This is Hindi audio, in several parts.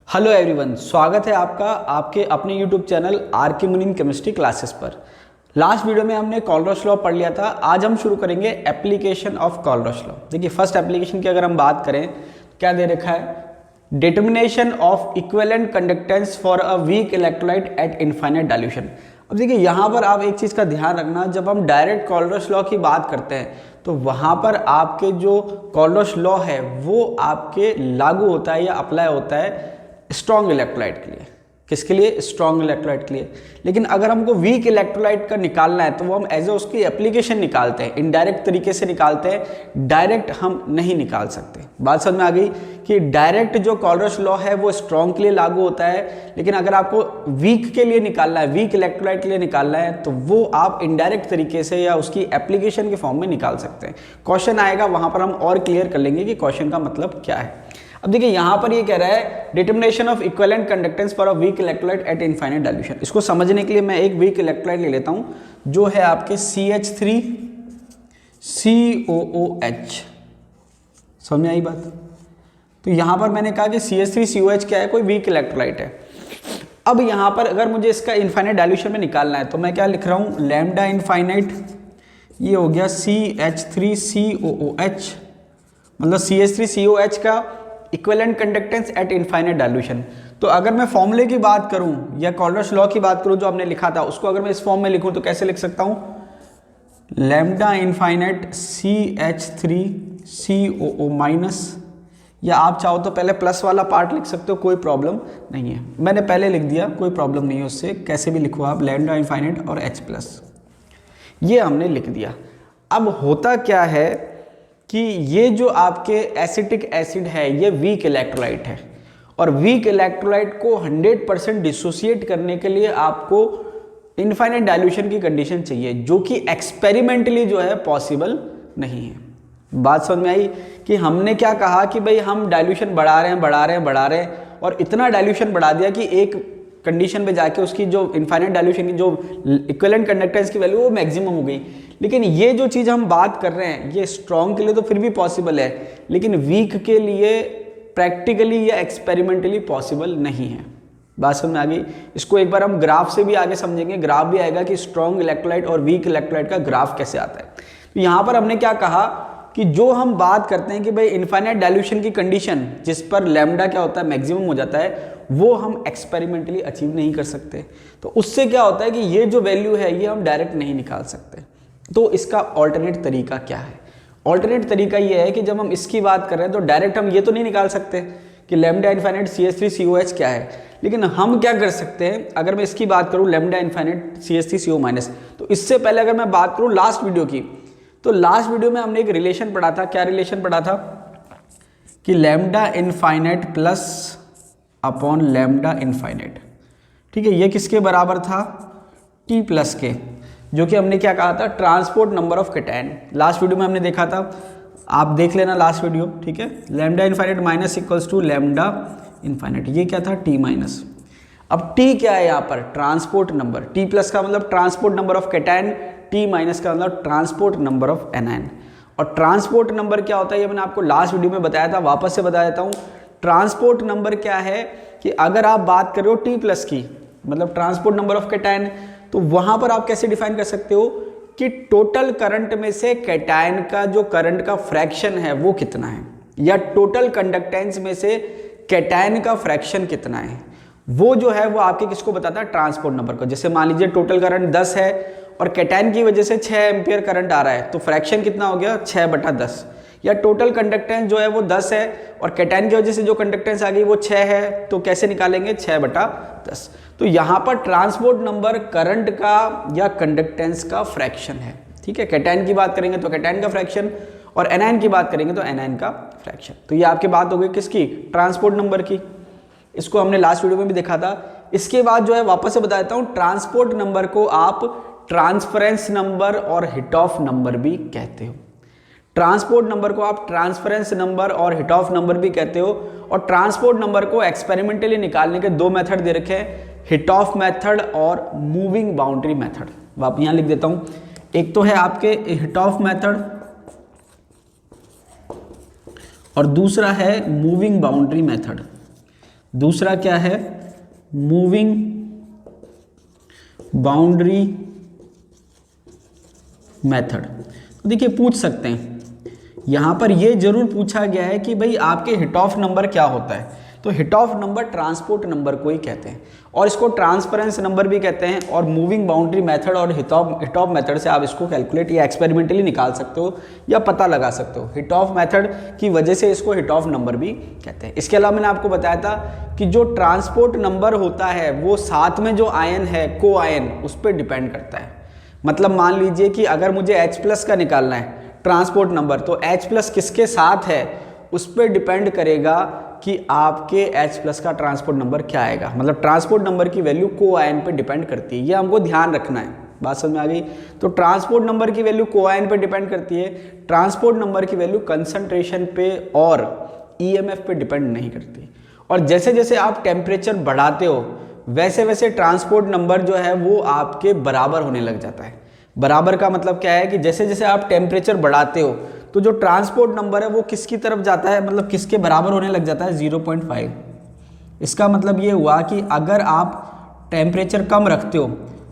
हेलो एवरीवन, स्वागत है आपका आपके अपने यूट्यूब चैनल आर के मुनीम केमिस्ट्री क्लासेस पर। लास्ट वीडियो में हमने कॉलरॉस लॉ पढ़ लिया था। आज हम शुरू करेंगे एप्लीकेशन ऑफ कॉलरॉस लॉ। देखिए, फर्स्ट एप्लीकेशन की अगर हम बात करें क्या दे रखा है, determination of equivalent conductance for a weak electrolyte eight infinite dilution. अब देखिए, यहाँ पर आप एक चीज़ का ध्यान रखना, जब हम डायरेक्ट कॉलरॉस लॉ की बात करते हैं तो वहाँ पर आपके जो कॉलरॉस लॉ है वो आपके लागू होता है या अप्लाई होता है स्ट्रॉन्ग इलेक्ट्रोलाइट के लिए। किसके लिए? स्ट्रॉन्ग इलेक्ट्रोलाइट के लिए। लेकिन अगर हमको वीक इलेक्ट्रोलाइट का निकालना है तो वो हम एज ए उसकी एप्लीकेशन निकालते हैं, इनडायरेक्ट तरीके से निकालते हैं, डायरेक्ट हम नहीं निकाल सकते। बात समझ में आ गई कि डायरेक्ट जो कॉलरॉस लॉ है वो स्ट्रॉन्ग के लिए लागू होता है, लेकिन अगर आपको वीक के लिए निकालना है, वीक इलेक्ट्रोलाइट के लिए निकालना है तो वो आप इनडायरेक्ट तरीके से या उसकी एप्लीकेशन के फॉर्म में निकाल सकते हैं। क्वेश्चन आएगा वहां पर हम और क्लियर कर लेंगे कि क्वेश्चन का मतलब क्या है। अब देखिए, यहां पर ये कह रहा है determination of equivalent conductance for a weak electrolyte eight infinite dilution. इसको समझने के लिए मैं एक वीक इलेक्ट्रोलाइट ले लेता हूं जो है आपके CH3COOH। समझ में आई बात? तो यहां पर मैंने कहा कि CH3COH क्या है, कोई वीक इलेक्ट्रोलाइट है। अब यहां पर अगर मुझे इसका इनफाइनाइट डाइल्यूशन में निकालना है तो मैं क्या लिख रहा हूं, लैम्डा इनफाइनाइट, ये हो गया CH3COOH, मतलब CH3COH का equivalent conductance at infinite dilution. तो अगर मैं फॉर्मूले की बात करूं या कॉलरॉस लॉ की बात करूं जो हमने लिखा था, उसको अगर मैं इस फॉर्म में लिखूं तो कैसे लिख सकता हूं, लैम्डा इनफाइनाइट CH3COO माइनस, या आप चाहो तो पहले प्लस वाला पार्ट लिख सकते हो, कोई प्रॉब्लम नहीं है। मैंने पहले लिख दिया, कोई प्रॉब्लम नहीं है उससे, कैसे भी लिखो आप, लैम्डा इनफाइनाइट और H प्लस, ये हमने लिख दिया। अब होता क्या है कि ये जो आपके एसिटिक एसिड है ये वीक इलेक्ट्रोलाइट है, और वीक इलेक्ट्रोलाइट को 100% डिसोसिएट करने के लिए आपको इनफाइनाइट डाइल्यूशन की कंडीशन चाहिए, जो कि एक्सपेरिमेंटली जो है पॉसिबल नहीं है। बात समझ में आई कि हमने क्या कहा कि भाई हम डाइल्यूशन बढ़ा रहे हैं और इतना डाइल्यूशन बढ़ा दिया कि एक कंडीशन पे जाके उसकी जो इनफाइनाइट डाइल्यूशन की जो इक्विवेलेंट कंडक्टेंस की वैल्यू वो मैक्सिमम हो गई। लेकिन ये जो चीज़ हम बात कर रहे हैं ये स्ट्रॉन्ग के लिए तो फिर भी पॉसिबल है, लेकिन वीक के लिए प्रैक्टिकली या एक्सपेरिमेंटली पॉसिबल नहीं है। बात समझ में आ गई? इसको एक बार हम ग्राफ से भी आगे समझेंगे, ग्राफ भी आएगा कि स्ट्रॉन्ग इलेक्ट्रोलाइट और वीक इलेक्ट्रोलाइट का ग्राफ कैसे आता है। तो यहाँ पर हमने क्या कहा कि जो हम बात करते हैं कि भाई इनफाइनाइट डाइल्यूशन की कंडीशन जिस पर लैम्डा क्या होता है, मैक्सिमम हो जाता है, वो हम एक्सपेरिमेंटली अचीव नहीं कर सकते। तो उससे क्या होता है कि ये जो वैल्यू है ये हम डायरेक्ट नहीं निकाल सकते। तो इसका ऑल्टरनेट तरीका क्या है? ऑल्टरनेट तरीका ये है कि जब हम इसकी बात कर रहे हैं तो डायरेक्ट हम ये तो नहीं निकाल सकते कि लैम्डा इनफाइनाइट CH3COH क्या है, लेकिन हम क्या कर सकते हैं, अगर मैं इसकी बात करूं लैम्डा इनफाइनाइट CH3CO माइनस, तो इससे पहले अगर मैं बात करूं लास्ट वीडियो की, तो लास्ट वीडियो में हमने एक रिलेशन पढ़ा था। क्या रिलेशन पढ़ा था कि lambda infinite plus upon lambda infinite, ठीक है, ये किसके बराबर था, T प्लस के, जो कि हमने क्या कहा था, transport number of cation. Last video में हमने देखा था, आप देख लेना लास्ट वीडियो, ठीक है। Lambda infinite minus equals to lambda infinite, ये क्या था, T माइनस। अब T क्या है यहाँ पर, ट्रांसपोर्ट नंबर। T प्लस का मतलब transport number of cation, T minus का मतलब ट्रांसपोर्ट नंबर ऑफ एनायन। और ट्रांसपोर्ट नंबर क्या होता है ये मैंने आपको लास्ट वीडियो में बताया था, वापस से बता देता हूँ। ट्रांसपोर्ट नंबर क्या है कि अगर आप बात करो T प्लस की, मतलब ट्रांसपोर्ट नंबर ऑफ कैटायन, तो वहां पर आप कैसे डिफाइन कर सकते हो कि टोटल करंट में से कैटायन का जो करंट का फ्रैक्शन है वो कितना है, या टोटल कंडक्टेंस में से कैटायन का फ्रैक्शन कितना है, वो जो है वो आपके किसको बताता है, ट्रांसपोर्ट नंबर को। जैसे मान लीजिए टोटल करंट 10 है और कैटायन की वजह से 6 एम्पियर करंट आ रहा है, तो फ्रैक्शन कितना हो गया, 6/10। या टोटल कंडक्टेंस जो है वो 10 है और कैटायन की वजह से जो कंडक्टेंस आ गई वो 6 है, तो कैसे निकालेंगे, 6/10। तो यहाँ पर ट्रांसपोर्ट नंबर करंट का या कंडक्टेंस का फ्रैक्शन है, ठीक है। कैटायन की बात करेंगे तो कैटायन का फ्रैक्शन, और एनायन की बात करेंगे तो एनायन का फ्रैक्शन। तो ये आपकी बात हो गई किसकी, ट्रांसपोर्ट नंबर की। इसको हमने लास्ट वीडियो में भी देखा था। इसके बाद जो है वापस से बता देता हूँ, ट्रांसपोर्ट नंबर को आप ट्रांसफरेंस नंबर और हिट ऑफ नंबर भी कहते हो। ट्रांसपोर्ट नंबर को आप ट्रांसफरेंस नंबर और हिट ऑफ नंबर भी कहते हो। और ट्रांसपोर्ट नंबर को एक्सपेरिमेंटली निकालने के 2 मेथड दे रखे हैं, हिट ऑफ मेथड और मूविंग बाउंड्री मेथड। आप यहां लिख देता हूं, एक तो है आपके हिट ऑफ मेथड और दूसरा है मूविंग बाउंड्री मेथड। दूसरा क्या है, मूविंग बाउंड्री मेथड। तो देखिए पूछ सकते हैं, यहाँ पर ये जरूर पूछा गया है कि भाई आपके हिट ऑफ नंबर क्या होता है, तो hit of number transport number को ही कहते हैं और इसको ट्रांसफरेंस नंबर भी कहते हैं। और मूविंग बाउंड्री मेथड और हिट ऑफ मेथड से आप इसको कैलकुलेट या एक्सपेरिमेंटली निकाल सकते हो या पता लगा सकते हो। हिट ऑफ मेथड की वजह से इसको हिट ऑफ नंबर भी कहते हैं। इसके अलावा मैंने आपको बताया था कि जो ट्रांसपोर्ट नंबर होता है वो साथ में जो आयन है, को आयन, उस पर डिपेंड करता है। मतलब मान लीजिए कि अगर मुझे H+ का निकालना है ट्रांसपोर्ट नंबर, तो H+ किसके साथ है उस पर डिपेंड करेगा कि आपके H+ का ट्रांसपोर्ट नंबर क्या आएगा। मतलब ट्रांसपोर्ट नंबर की वैल्यू को आयन पे डिपेंड करती है, ये हमको ध्यान रखना है। बात समझ में आ गई? तो ट्रांसपोर्ट नंबर की वैल्यू को आयन पे डिपेंड करती है, ट्रांसपोर्ट नंबर की वैल्यू कंसंट्रेशन पे और EMF पे डिपेंड नहीं करती। और जैसे जैसे आप टेम्परेचर बढ़ाते हो वैसे वैसे ट्रांसपोर्ट नंबर जो है वो आपके बराबर होने लग जाता है। बराबर का मतलब क्या है कि जैसे जैसे आप टेम्परेचर बढ़ाते हो तो जो ट्रांसपोर्ट नंबर है वो किसकी तरफ जाता है, मतलब किसके बराबर होने लग जाता है, 0.5। इसका मतलब ये हुआ कि अगर आप टेम्परेचर कम रखते हो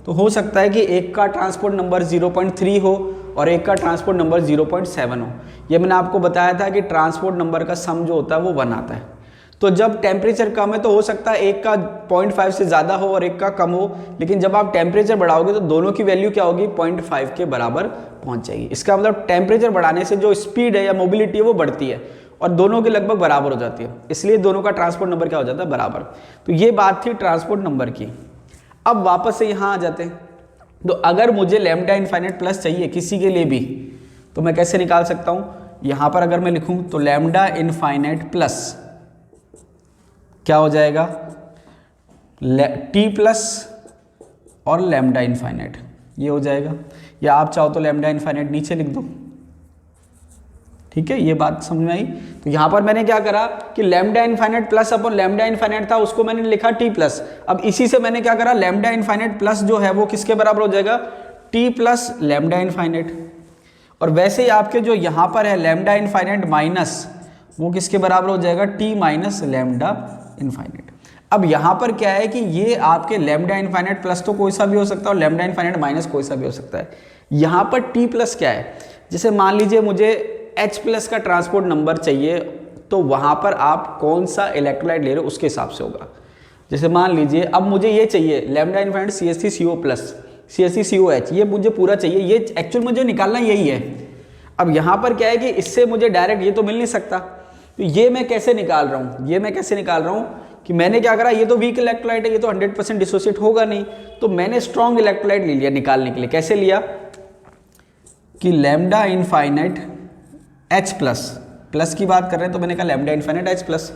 तो हो सकता है कि एक का ट्रांसपोर्ट नंबर 0.3 हो और एक का ट्रांसपोर्ट नंबर 0.7 हो। ये मैंने आपको बताया था कि ट्रांसपोर्ट नंबर का सम जो होता है वो 1 आता है। तो जब टेम्परेचर कम है तो हो सकता है एक का 0.5 से ज़्यादा हो और एक का कम हो, लेकिन जब आप टेम्परेचर बढ़ाओगे तो दोनों की वैल्यू क्या होगी, 0.5 के बराबर पहुंच जाएगी। इसका मतलब टेम्परेचर बढ़ाने से जो स्पीड है या मोबिलिटी है वो बढ़ती है और दोनों के लगभग बराबर हो जाती है, इसलिए दोनों का ट्रांसपोर्ट नंबर क्या हो जाता है, बराबर। तो ये बात थी ट्रांसपोर्ट नंबर की। अब वापस से यहाँ आ जाते हैं। तो अगर मुझे लैम्डा इनफाइनाइट प्लस चाहिए किसी के लिए भी तो मैं कैसे निकाल सकता हूँ, यहाँ पर अगर मैं लिखूँ तो लैम्डा इनफाइनाइट प्लस क्या हो जाएगा, T+ और लैम्डा इनफाइनाइट, ये हो जाएगा। या आप चाहो तो लैम्डा इनफाइनाइट नीचे लिख दो, ठीक है, ये बात समझ में आई। तो यहाँ पर मैंने क्या करा कि लैम्डा इनफाइनाइट प्लस अपन लैम्डा इनफाइनाइट था उसको मैंने लिखा T+। अब इसी से मैंने क्या करा, लैम्डा इनफाइनाइट प्लस जो है वो किसके बराबर हो जाएगा, T+ लैम्डा इनफाइनाइट। और वैसे ही आपके जो यहाँ पर है लैम्डा इनफाइनाइट माइनस, वो किसके बराबर हो जाएगा, T- लैम्डा इनफाइनाइट। अब यहाँ पर क्या है कि ये आपके लैम्डा इनफाइनाइट प्लस तो कोई सा भी हो सकता है और लैम्डा इनफाइनाइट माइनस कोई सा भी हो सकता है। यहाँ पर T+ क्या है, जैसे मान लीजिए मुझे H+ का ट्रांसपोर्ट नंबर चाहिए तो वहाँ पर आप कौन सा इलेक्ट्रोलाइट ले रहे हो उसके हिसाब से होगा। जैसे मान लीजिए अब मुझे ये चाहिए लैम्डा इनफाइनाइट CH3CO+, CH3COH, ये मुझे पूरा चाहिए, ये एक्चुअल मुझे निकालना यही है। अब यहाँ पर क्या है कि इससे मुझे डायरेक्ट ये तो मिल नहीं सकता, तो ये मैं कैसे निकाल रहा हूँ, ये मैं कैसे निकाल रहा हूँ कि मैंने क्या करा, ये तो वीक इलेक्ट्रोलाइट है, ये तो 100% डिसोसिएट होगा नहीं, तो मैंने स्ट्रॉन्ग इलेक्ट्रोलाइट ले लिया निकालने के लिए। कैसे लिया कि लैम्डा इनफाइनाइट H+ की बात कर रहे हैं तो मैंने कहा लैम्डा इनफाइनाइट H+।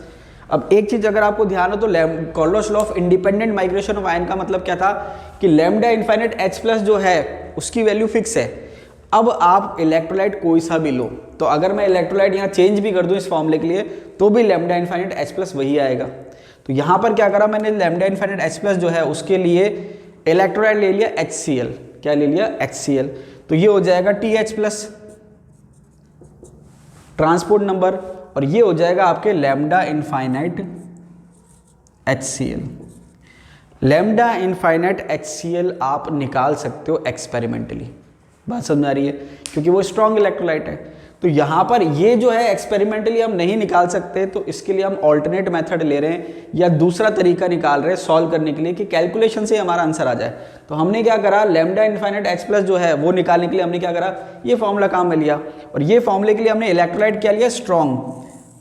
अब एक चीज अगर आपको ध्यान हो तो Kohlrausch law of independent migration of आयन का मतलब क्या था कि लैम्डा इनफाइनाइट H+ जो है उसकी वैल्यू फिक्स है। अब आप इलेक्ट्रोलाइट कोई सा भी लो, तो अगर मैं इलेक्ट्रोलाइट यहाँ चेंज भी कर दूं इस फॉर्मूले के लिए तो भी लैम्डा इनफाइनाइट H+ वही आएगा। तो यहाँ पर क्या करा मैंने, लैम्डा इनफाइनाइट H+ जो है उसके लिए इलेक्ट्रोलाइट ले लिया HCl। क्या ले लिया, HCl। तो ये हो जाएगा TH+ ट्रांसपोर्ट नंबर, और ये हो जाएगा आपके lambda infinite HCl। Lambda infinite HCl आप निकाल सकते हो एक्सपेरिमेंटली। बात समझ आ रही है, क्योंकि वो स्ट्रॉन्ग इलेक्ट्रोलाइट है। तो यहाँ पर ये जो है एक्सपेरिमेंटली हम नहीं निकाल सकते, तो इसके लिए हम ऑल्टरनेट मेथड ले रहे हैं या दूसरा तरीका निकाल रहे हैं सॉल्व करने के लिए कि कैलकुलेशन से हमारा आंसर आ जाए। तो हमने क्या करा, लैम्डा इनफाइनाइट H+ जो है वो निकालने के लिए हमने क्या करा, ये फॉर्मूला काम में लिया, और ये फॉर्मूले के लिए हमने इलेक्ट्रोलाइट क्या लिया, स्ट्रॉन्ग,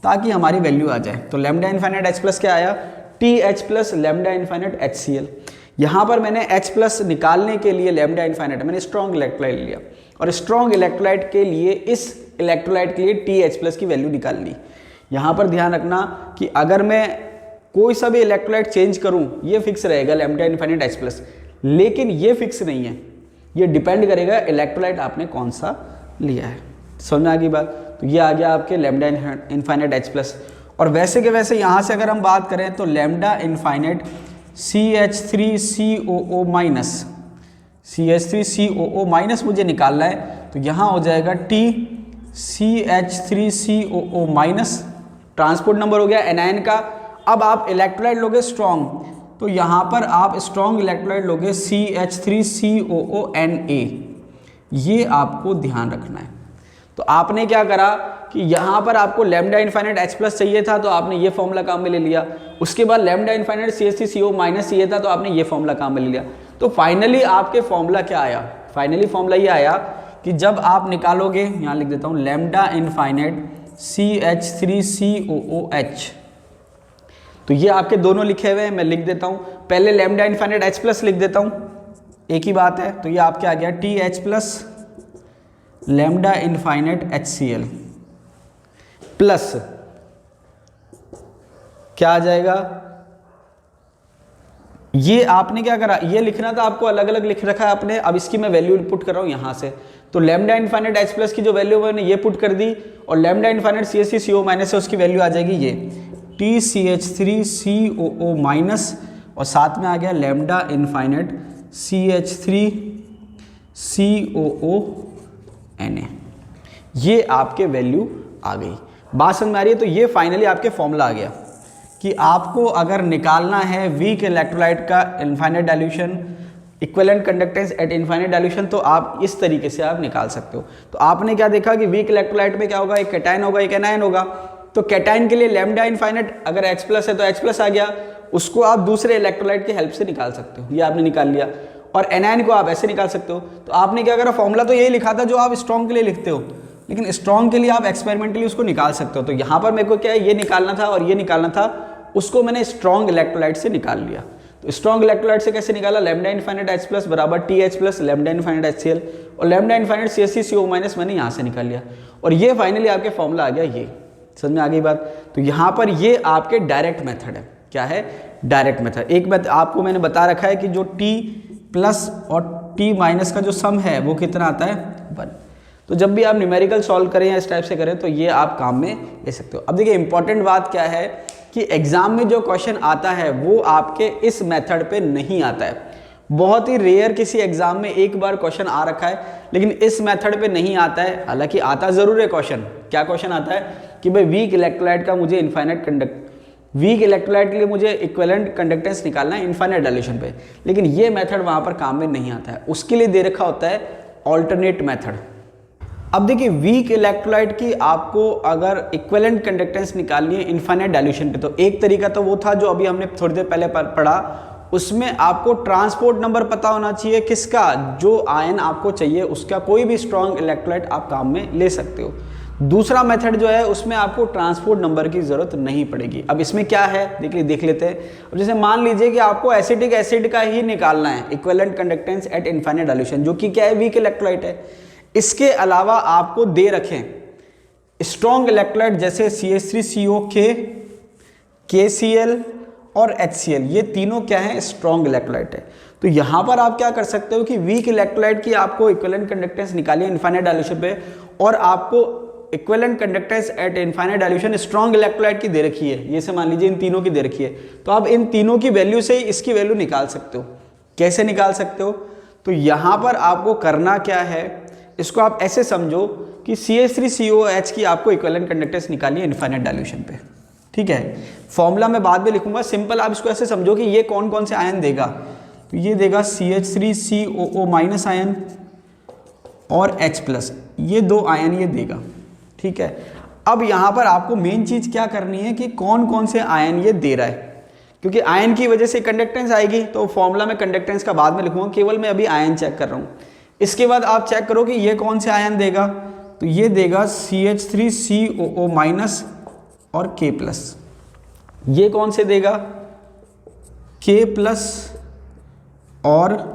ताकि हमारी वैल्यू आ जाए। तो लैम्डा इनफाइनाइट H+ क्या आया, TH+ लैम्डा इनफाइनाइट HCl। यहाँ पर मैंने H+ निकालने के लिए लैम्डा इनफाइनाइट मैंने स्ट्रॉन्ग इलेक्ट्रोलाइट लिया, और स्ट्रॉन्ग इलेक्ट्रोलाइट के लिए इस इलेक्ट्रोलाइट के लिए TH+ की वैल्यू निकाल ली। यहाँ पर ध्यान रखना कि अगर मैं कोई सा भी इलेक्ट्रोलाइट चेंज करूँ ये फिक्स रहेगा लैम्डा इनफाइनाइट H+, लेकिन ये फिक्स नहीं है, ये डिपेंड करेगा इलेक्ट्रोलाइट आपने कौन सा लिया है। समझ में आ गई बात। तो ये आ गया आपके लैम्डा इनफाइनाइट H+। और वैसे के वैसे यहाँ से अगर हम बात करें तो लैम्डा इनफाइनाइट CH3COO- मुझे निकालना है, तो यहाँ हो जाएगा TCH3COO-, ट्रांसपोर्ट नंबर हो गया एनायन का, अब आप इलेक्ट्रोलाइट लोगे स्ट्रॉन्ग, तो यहाँ पर आप स्ट्रॉन्ग इलेक्ट्रोलाइट लोगे CH3COONA, ये आपको ध्यान रखना है। तो आपने क्या करा कि यहाँ पर आपको लैम्डा इनफाइनाइट H+ चाहिए था, तो आपने ये फॉर्मूला काम में ले लिया। उसके बाद लैम्डा इनफाइनाइट CH3CO- चाहिए था, तो आपने ये फॉर्मूला काम में ले लिया। तो फाइनली आपके फॉर्मूला क्या आया? फाइनली फॉर्मूला ये आया कि जब आप निकालोगे, यहाँ लिख देता हूँ, लैम्डा इनफाइनाइट CH3COOH, तो ये आपके दोनों लिखे हुए हैं, मैं लिख देता हूँ। पहले लैम्डा इनफाइनाइट H+ लिख देता हूँ, एक ही बात है। तो ये आपके आ गया TH+ lambda infinite HCl plus क्या आ जाएगा, ये आपने क्या करा, ये लिखना था आपको, अलग अलग लिख रखा है आपने। अब इसकी मैं वैल्यू पुट कर रहा हूं यहां से। तो लैम्डा इनफाइनाइट H+ की जो वैल्यू मैंने ये पुट कर दी, और लैम्डा इनफाइनाइट CH3CO- से उसकी वैल्यू आ जाएगी ये TCH3COO- और साथ में आ गया लैम्डा इनफाइनाइट CH3COONA, ये आपके वैल्यू आ गई। बात समझ में आ रही है? तो ये फाइनली आपके फॉर्मूला आ गया कि आपको अगर निकालना है वीक इलेक्ट्रोलाइट का infinite dilution, equivalent conductance at infinite dilution, तो आप इस तरीके से आप निकाल सकते हो। तो आपने क्या देखा कि वीक इलेक्ट्रोलाइट में क्या होगा, एक कैटायन होगा, एक एनायन होगा। तो कैटायन के लिए लैम्डा इनफाइनाइट अगर H+ है तो H+ आ गया, उसको आप दूसरे इलेक्ट्रोलाइट की हेल्प से निकाल सकते हो, ये आपने निकाल लिया। और एनायन को आप ऐसे निकाल सकते हो। तो आपने क्या करा, फॉर्मूला तो यही लिखा था जो आप स्ट्रॉन्ग के लिए लिखते हो, लेकिन स्ट्रॉन्ग के लिए आप एक्सपेरिमेंटली उसको निकाल सकते हो। तो यहाँ पर मेरे को क्या है, ये निकालना था और ये निकालना था, उसको मैंने स्ट्रॉन्ग इलेक्ट्रोलाइट से निकाल लिया। तो स्ट्रॉन्ग इलेक्ट्रोलाइट से कैसे निकाला, लैम्डा इनफाइनाइट H+ बराबर TH+ लैम्डा इनफाइनाइट HCl, और लैम्डा इनफाइनाइट CH3CO- मैंने यहाँ से निकाल लिया, और ये फाइनली आपके फॉर्मूला आ गया। ये समझ में आ गई बात? तो यहाँ पर ये आपके डायरेक्ट मेथड है। क्या है? Direct method. एक बात आपको मैंने बता रखा है कि जो T+ और T- का जो सम है वो कितना आता है, 1। तो जब भी आप न्यूमेरिकल सॉल्व करें या इस टाइप से करें, तो ये आप काम में ले सकते हो। अब देखिए इंपॉर्टेंट बात क्या है कि एग्जाम में जो क्वेश्चन आता है वो आपके इस मेथड पे नहीं आता है। बहुत ही रेयर किसी एग्जाम में एक बार क्वेश्चन आ रखा है, लेकिन इस मेथड पे नहीं आता है। हालांकि आता जरूर है क्वेश्चन। क्या क्वेश्चन आता है कि भाई वीक इलेक्ट्रोलाइट का मुझे वीक इलेक्ट्रोलाइट के लिए मुझे इक्विवेलेंट कंडक्टेंस निकालना है इनफाइनाइट डाइल्यूशन पे, लेकिन ये मेथड वहां पर काम में नहीं आता है। उसके लिए दे रखा होता है ऑल्टरनेट मेथड। अब देखिए वीक इलेक्ट्रोलाइट की आपको अगर इक्विवेलेंट कंडक्टेंस निकालनी है इनफाइनाइट डाइल्यूशन पे, तो एक तरीका तो वो था जो अभी हमने थोड़ी देर पहले पढ़ा, उसमें आपको ट्रांसपोर्ट नंबर पता होना चाहिए किसका, जो आयन आपको चाहिए उसका कोई भी स्ट्रॉन्ग इलेक्ट्रोलाइट आप काम में ले सकते हो। दूसरा मेथड जो है उसमें आपको ट्रांसपोर्ट नंबर की जरूरत नहीं पड़ेगी। अब इसमें क्या है देख लेते हैं। अब जैसे मान लीजिए कि आपको एसिटिक एसिड का ही निकालना है equivalent conductance at infinite dilution, जो कि क्या है, वीक इलेक्ट्रोलाइट है। इसके अलावा आपको दे रखें स्ट्रॉन्ग इलेक्ट्रोलाइट जैसे CH3COK, KCl और HCl, ये तीनों क्या है, स्ट्रॉन्ग इलेक्ट्रोलाइट है। तो यहां पर आप क्या कर सकते हो कि वीक इलेक्ट्रोलाइट की आपको इक्विवेलेंट कंडक्टेंस निकालिए इनफाइनाइट डाइल्यूशन पे, और आपको equivalent conductance at infinite dilution strong electrolyte की दे रखी है, ये से मान लीजिए इन तीनों की दे रखी है, तो आप इन तीनों की वैल्यू से ही इसकी वैल्यू निकाल सकते हो। कैसे निकाल सकते हो? तो यहां पर आपको करना क्या है, इसको आप ऐसे समझो कि CH3COOH की आपको इक्विवेलेंट कंडक्टेंस निकालिए इनफाइनाइट डाइल्यूशन पे, ठीक है। फॉर्मूला मैं बाद में लिखूंगा, सिंपल आप इसको ऐसे समझो कि ये कौन कौन से आयन देगा, तो ये देगा CH3COO- आयन और H+, ये दो आयन ये देगा, ठीक है। अब यहां पर आपको मेन चीज क्या करनी है कि कौन कौन से आयन ये दे रहा है, क्योंकि आयन की वजह से कंडक्टेंस आएगी। तो फॉर्मूला में कंडक्टेंस का बाद में लिखूंगा, केवल मैं अभी आयन चेक कर रहा हूं। इसके बाद आप चेक करो कि ये कौन से आयन देगा, तो ये देगा CH3COO- और K+। ये कौन से देगा, K+ और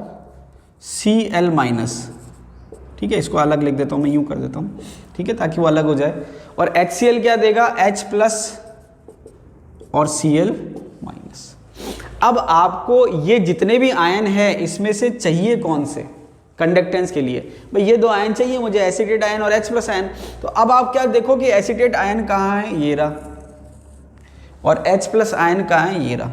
Cl-, ठीक है। इसको अलग लिख देता हूं, मैं यूं कर देता हूं, ठीक है, ताकि वो अलग हो जाए। और HCl क्या देगा, H+ और Cl-। अब आपको ये जितने भी आयन है इसमें से चाहिए कौन से कंडक्टेंस के लिए, भाई ये दो आयन चाहिए मुझे, एसिटेट आयन और H+ आयन। तो अब आप क्या देखो कि एसिटेट आयन कहाँ है, ये रहा, और H+ आयन कहाँ है, ये रहा,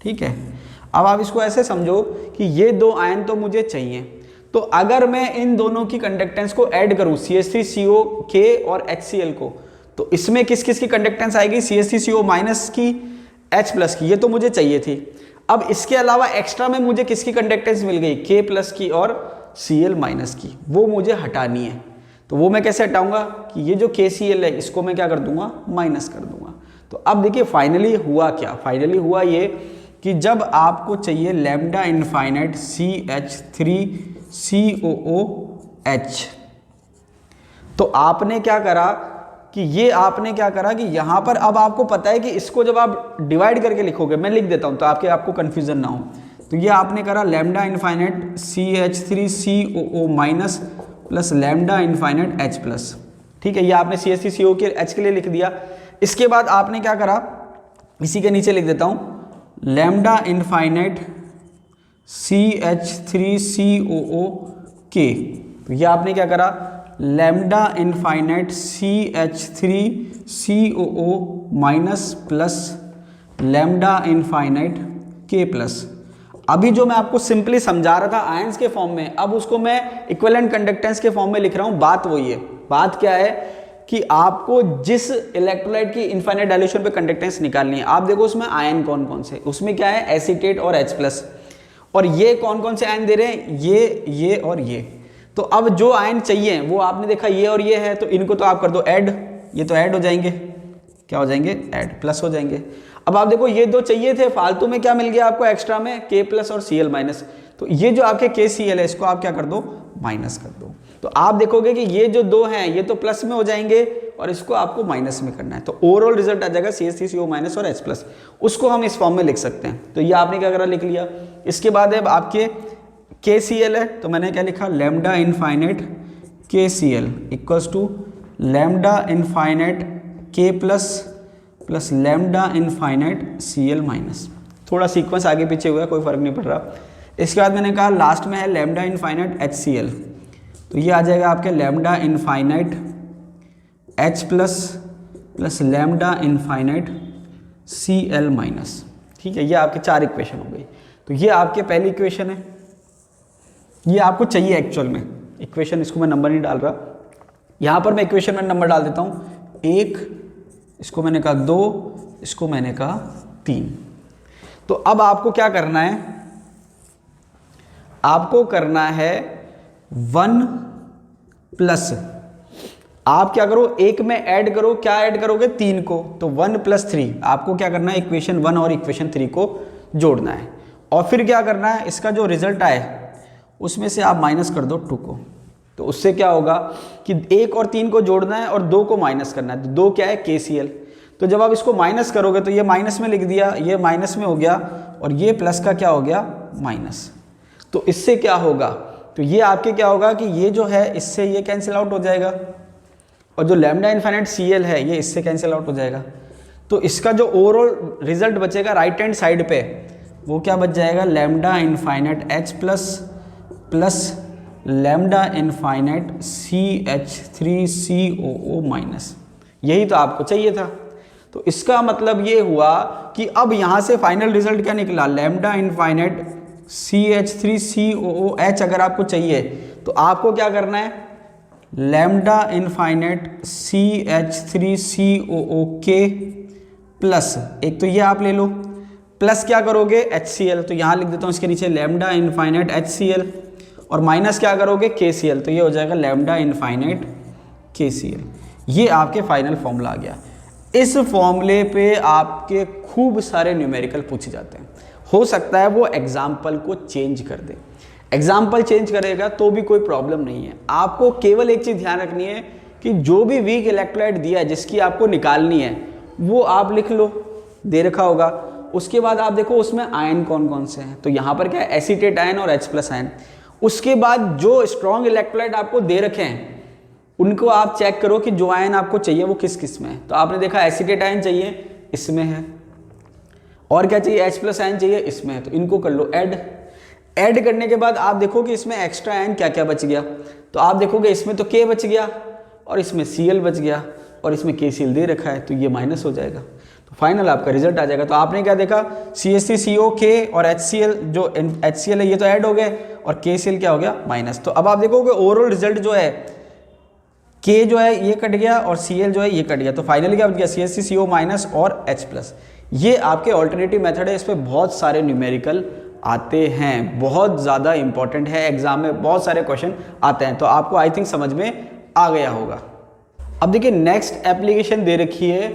ठीक है। अब आप इसको ऐसे समझो कि ये दो आयन तो मुझे चाहिए, तो अगर मैं इन दोनों की कंडक्टेंस को ऐड करूं CH3COK और HCl को, तो इसमें किस किस की कंडक्टेंस आएगी, CH3CO- की, H प्लस की, ये तो मुझे चाहिए थी। अब इसके अलावा एक्स्ट्रा में मुझे किसकी कंडक्टेंस मिल गई, K प्लस की और Cl माइनस की, वो मुझे हटानी है। तो वो मैं कैसे हटाऊंगा कि ये जो KCl है इसको मैं क्या कर दूंगा, माइनस कर दूंगा। तो अब देखिए फाइनली हुआ क्या, फाइनली हुआ ये कि जब आपको चाहिए लैम्डा इनफाइनाइट CH3COOH, तो आपने क्या करा कि यहाँ पर अब आपको पता है कि इसको जब आप डिवाइड करके लिखोगे, मैं लिख देता हूं तो आपको कंफ्यूजन ना हो। तो ये आपने करा lambda infinite CH3COO minus plus lambda infinite H plus, ठीक है। ये आपने CH3CO के H के लिए लिख दिया। इसके बाद आपने क्या करा, इसी के नीचे लिख देता हूं लैम्डा इनफाइनाइट CH3COOK, तो ये आपने क्या करा lambda infinite CH3COO minus plus lambda infinite K plus. अभी जो मैं आपको सिंपली समझा रहा था आयंस के फॉर्म में, अब उसको मैं इक्विवेलेंट कंडक्टेंस के फॉर्म में लिख रहा हूं। बात वही है, बात क्या है कि आपको जिस इलेक्ट्रोलाइट की इनफाइनाइट डाइल्यूशन पे कंडक्टेंस निकालनी है, आप देखो उसमें आयन कौन कौन से, उसमें क्या है एसीटेट और H प्लस, और ये कौन कौन से आयन दे रहे हैं, ये और ये। तो अब जो आयन चाहिए वो आपने देखा ये और ये है, तो इनको तो आप कर दो ऐड, ये तो ऐड हो जाएंगे, क्या हो जाएंगे, ऐड प्लस हो जाएंगे। अब आप देखो ये दो चाहिए थे, फालतू में क्या मिल गया आपको एक्स्ट्रा में, K प्लस और Cl माइनस, तो ये जो आपके KCl है इसको आप क्या कर दो, माइनस कर दो। तो आप देखोगे कि ये जो दो हैं ये तो प्लस में हो जाएंगे और इसको आपको माइनस में करना है, तो ओवरऑल रिजल्ट आ जाएगा CH3CO माइनस और H प्लस, उसको हम इस फॉर्म में लिख सकते हैं। तो ये आपने क्या करा, लिख लिया। इसके बाद अब आपके KCl है, तो मैंने क्या लिखा lambda infinite KCl equals to lambda infinite K plus plus lambda infinite Cl minus. थोड़ा सीक्वेंस आगे पीछे हुआ है, कोई फर्क नहीं पड़ रहा। इसके बाद मैंने कहा लास्ट में है लैम्डा इनफाइनाइट HCl, तो ये आ जाएगा आपके lambda infinite H plus plus lambda infinite Cl minus, ठीक है। ये आपके 4 इक्वेशन हो गई। तो ये आपके पहली इक्वेशन है, ये आपको चाहिए एक्चुअल में इक्वेशन, इसको मैं नंबर नहीं डाल रहा, यहाँ पर मैं इक्वेशन में नंबर डाल देता हूँ 1, इसको मैंने कहा 2, इसको मैंने कहा 3। तो अब आपको क्या करना है, आपको करना है 1 प्लस, आप क्या करो एक में ऐड करो, क्या ऐड करोगे 3 को, तो 1 प्लस 3 आपको क्या करना है, इक्वेशन 1 और इक्वेशन 3 को जोड़ना है, और फिर क्या करना है, इसका जो रिजल्ट आए उसमें से आप माइनस कर दो 2 को। तो उससे क्या होगा कि 1 और 3 को जोड़ना है और 2 को माइनस करना है, तो 2 क्या है KCl। तो जब आप इसको माइनस करोगे तो ये माइनस में लिख दिया, ये माइनस में हो गया, और ये प्लस का क्या हो गया, माइनस। तो इससे क्या होगा, तो ये आपके क्या होगा कि ये जो है इससे ये कैंसिल आउट हो जाएगा, और जो लैम्डा इनफाइनाइट Cl है ये इससे कैंसिल आउट हो जाएगा। तो इसका जो ओवरऑल रिजल्ट बचेगा राइट हैंड साइड पे, वो क्या बच जाएगा, lambda infinite H plus plus lambda infinite CH3COO minus. यही तो आपको चाहिए था। तो इसका मतलब ये हुआ कि अब यहाँ से फाइनल रिजल्ट क्या निकला, लैम्डा इनफाइनाइट CH3COOH अगर आपको चाहिए तो आपको क्या करना है, लैम्डा इनफाइनाइट CH3COOK प्लस, एक तो ये आप ले लो, प्लस क्या करोगे HCl, तो यहाँ लिख देता हूँ इसके नीचे लैम्डा इनफाइनाइट HCl, और माइनस क्या करोगे KCl, तो ये हो जाएगा लैम्डा इनफाइनाइट KCl। ये आपके फाइनल फॉर्मूला आ गया। इस फॉर्मूले पे आपके खूब सारे न्यूमेरिकल पूछे जाते हैं, हो सकता है वो एग्जाम्पल को चेंज कर दे, एग्जाम्पल चेंज करेगा तो भी कोई प्रॉब्लम नहीं है। आपको केवल एक चीज़ ध्यान रखनी है कि जो भी वीक इलेक्ट्रोलाइट दिया है जिसकी आपको निकालनी है वो आप लिख लो, दे रखा होगा। उसके बाद आप देखो उसमें आयन कौन कौन से हैं, तो यहाँ पर क्या है एसीटेट आयन और H प्लस आयन। उसके बाद जो स्ट्रॉन्ग इलेक्ट्रोलाइट आपको दे रखे हैं उनको आप चेक करो कि जो आयन आपको चाहिए वो किस किस में है। तो आपने देखा एसीटेट आयन चाहिए, इसमें है, और क्या चाहिए, H प्लस आयन चाहिए, इसमें है, तो इनको कर लो ऐड। ऐड करने के बाद आप देखो कि इसमें एक्स्ट्रा आयन क्या क्या बच गया, तो आप देखोगे इसमें तो K बच गया और इसमें Cl बच गया और इसमें KCl दे रखा है, तो ये माइनस हो जाएगा, तो फाइनल आपका रिजल्ट आ जाएगा। तो आपने क्या देखा, CH3COK और HCl, जो HCl है ये तो ऐड हो गए और KCl क्या हो गया, माइनस। तो अब आप देखोगे ओवरऑल रिजल्ट जो है K जो है ये कट गया और Cl जो है ये कट गया, तो फाइनली क्या बच गया CH3CO माइनस और H प्लस। ये आपके ऑल्टरनेटिव मेथड है, इस पर बहुत सारे न्यूमेरिकल आते हैं, बहुत ज़्यादा इंपॉर्टेंट है, एग्जाम में बहुत सारे क्वेश्चन आते हैं, तो आपको आई थिंक समझ में आ गया होगा। अब देखिए नेक्स्ट एप्लीकेशन दे रखी है,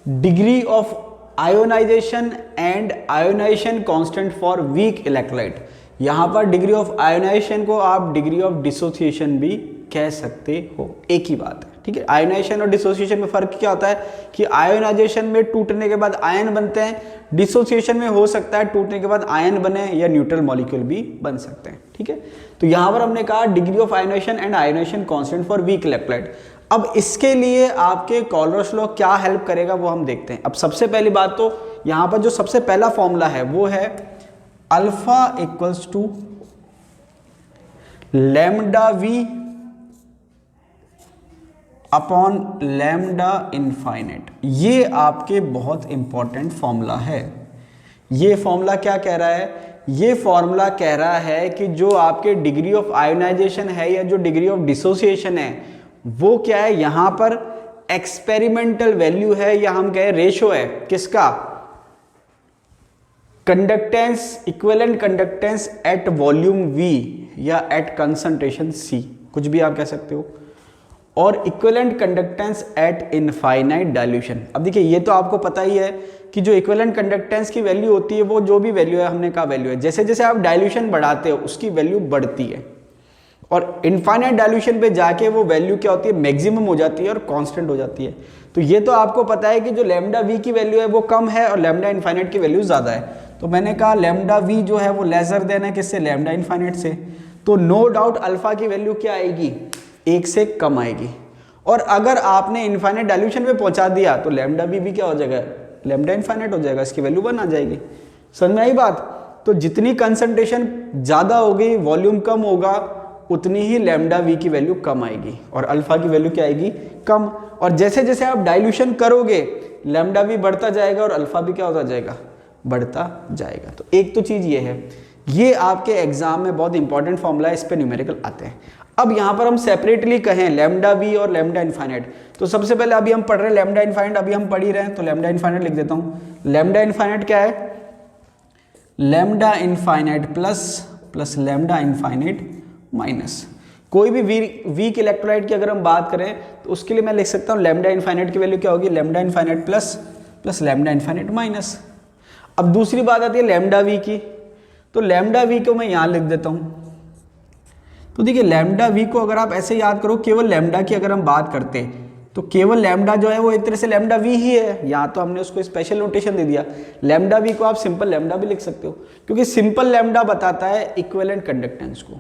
degree of ionisation and ionisation constant for weak electrolyte. यहाँ पर डिग्री ऑफ आयोनाइजेशन को आप डिग्री ऑफ डिसोसिएशन भी कह सकते हो, एक ही बात है, ठीक है। आयोनाइजेशन और डिसोसिएशन में फर्क क्या होता है कि आयोनाइजेशन में टूटने के बाद आयन बनते हैं, डिसोसिएशन में हो सकता है टूटने के बाद आयन बने या न्यूट्रल मॉलिक्यूल भी बन सकते हैं, ठीक है। तो यहाँ पर हमने कहा degree of ionisation and ionisation constant for weak electrolyte. अब इसके लिए आपके कॉलरस लॉ क्या हेल्प करेगा वो हम देखते हैं। अब सबसे पहली बात तो यहाँ पर जो सबसे पहला फॉर्मूला है वो है alpha equals to lambda V upon lambda infinite. ये आपके बहुत इंपॉर्टेंट फॉर्मूला है। ये फॉर्मूला क्या कह रहा है? ये फॉर्मूला कह रहा है कि जो आपके डिग्री ऑफ आयोनाइजेशन है या जो डिग्री ऑफ डिसोसिएशन है वो क्या है, यहां पर एक्सपेरिमेंटल वैल्यू है या हम कहें रेशो है किसका, conductance, equivalent conductance at volume V या एट कंसंट्रेशन C, कुछ भी आप कह सकते हो, और equivalent conductance at infinite dilution. अब देखिए ये तो आपको पता ही है कि जो इक्विवेलेंट कंडक्टेंस की वैल्यू होती है वो जो भी वैल्यू है, हमने कहा वैल्यू है, जैसे जैसे आप डाइल्यूशन बढ़ाते हो उसकी वैल्यू बढ़ती है, और इनफाइनाइट डाइल्यूशन पे जाके वो वैल्यू क्या होती है, मैक्सिमम हो जाती है और कांस्टेंट हो जाती है। तो ये तो आपको पता है कि जो लैम्डा वी की वैल्यू है वो कम है और लैम्डा इनफाइनाइट की वैल्यू ज़्यादा है। तो मैंने कहा लैम्डा वी जो है वो लेसर देन है किससे, लैम्डा इनफाइनाइट से। तो नो डाउट अल्फा की वैल्यू क्या आएगी, 1 से कम आएगी। और अगर आपने इनफाइनाइट डाइल्यूशन पे पहुंचा दिया तो लैम्डा वी भी क्या हो जाएगा, लैम्डा इनफाइनाइट हो जाएगा, इसकी वैल्यू 1 आ जाएगी। समझ में आई बात? तो जितनी कंसंट्रेशन ज़्यादा होगी, वॉल्यूम कम होगा, उतनी ही लैम्डा वी की वैल्यू कम आएगी और अल्फा की वैल्यू क्या आएगी, कम। और जैसे जैसे आप डाइल्यूशन करोगे लैम्डा वी बढ़ता जाएगा और अल्फा भी क्या होता जाएगा, बढ़ता जाएगा। तो एक तो चीज़ ये है, ये आपके एग्जाम में बहुत इंपॉर्टेंट फॉर्मूला है, इस पे न्यूमेरिकल आते हैं। अब यहाँ पर हम सेपरेटली कहें लैम्डा वी और लैम्डा इनफाइनाइट, तो सबसे पहले अभी हम पढ़ रहे हैं लैम्डा इनफाइनाइट, अभी हम पढ़ ही रहे हैं तो लैम्डा इनफाइनाइट लिख देता हूँ। लैम्डा इनफाइनाइट क्या है, lambda infinite plus lambda infinite minus. कोई भी वीक इलेक्ट्रोलाइट की अगर हम बात करें तो उसके लिए मैं लिख सकता हूँ लैम्डा इनफाइनाइट की वैल्यू क्या होगी, lambda infinite plus lambda infinite minus. अब दूसरी बात आती है लैम्डा वी की, तो लैम्डा वी को मैं यहाँ लिख देता हूँ। तो देखिए लैम्डा वी को अगर आप ऐसे याद करो, केवल लैम्डा की अगर हम बात करते तो केवल लैम्डा जो है वो एक तरह से लैम्डा वी ही है, यहाँ तो हमने उसको स्पेशल नोटेशन दे दिया। लैम्डा वी को आप सिंपल लैम्डा भी लिख सकते हो, क्योंकि सिंपल लैम्डा बताता है इक्विवेलेंट कंडक्टेंस को।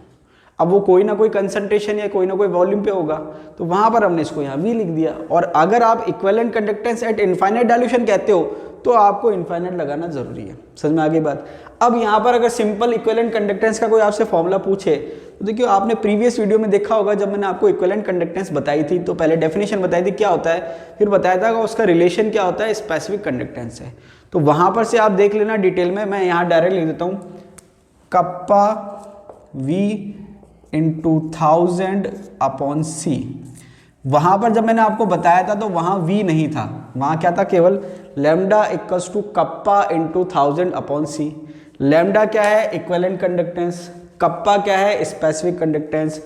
अब वो कोई ना कोई कंसंट्रेशन या कोई ना कोई वॉल्यूम पे होगा, तो वहां पर हमने इसको यहाँ वी लिख दिया। और अगर आप equivalent conductance at infinite dilution कहते हो तो आपको इनफाइनाइट लगाना जरूरी है। समझ में आ गई बात? अब यहाँ पर अगर सिंपल इक्विवेलेंट कंडक्टेंस का कोई आपसे फॉर्मूला पूछे तो देखिए आपने प्रीवियस वीडियो में देखा होगा, जब मैंने आपको इक्विवेलेंट कंडक्टेंस बताई थी तो पहले डेफिनेशन बताई थी क्या होता है, फिर बताया था उसका रिलेशन क्या होता है स्पेसिफिक कंडक्टेंस से। तो वहां पर से आप देख लेना डिटेल में, मैं यहाँ डायरेक्ट लिख देता हूँ कप्पा वी इंटू 1000 अपॉन सी। वहां पर जब मैंने आपको बताया था तो वहां v नहीं था, वहां क्या था, केवल lambda equals to kappa into 1000 upon C. Lambda क्या है, इक्विवेलेंट कंडक्टेंस, कप्पा क्या है, specific conductance,